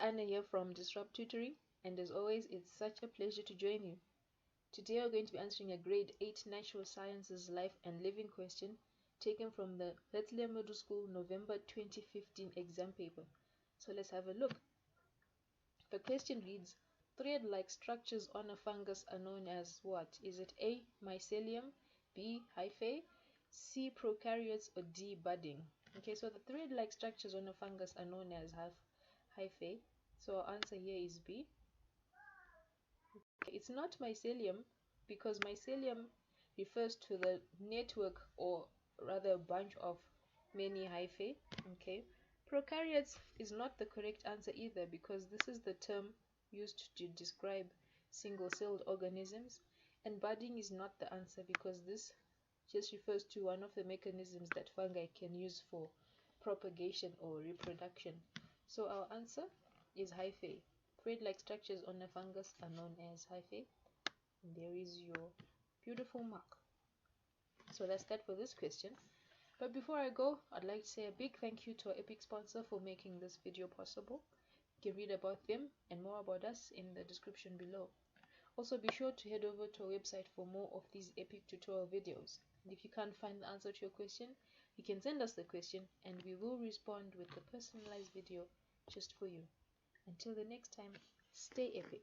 Anna here from Disrupt Tutoring, and as always, it's such a pleasure to join you. Today we're going to be answering a grade 8 Natural Sciences Life and Living question taken from the Herzia Middle School November 2015 exam paper. So let's have a look. The question reads, thread-like structures on a fungus are known as what? Is it A, mycelium, B, hyphae, C, prokaryotes, or D, budding? Okay, so the thread-like structures on a fungus are known as hyphae. So our answer here is B. Okay, it's not mycelium because mycelium refers to the network, or rather a bunch of many hyphae. Okay, prokaryotes is not the correct answer either because this is the term used to describe single-celled organisms, and budding is not the answer because this just refers to one of the mechanisms that fungi can use for propagation or reproduction. So our answer is hyphae. Thread-like structures on a fungus are known as hyphae. And there is your beautiful mark. So that's that for this question. But before I go, I'd like to say a big thank you to our epic sponsor for making this video possible. You can read about them and more about us in the description below. Also, be sure to head over to our website for more of these epic tutorial videos. And if you can't find the answer to your question, you can send us the question and we will respond with a personalized video just for you. Until the next time, stay epic.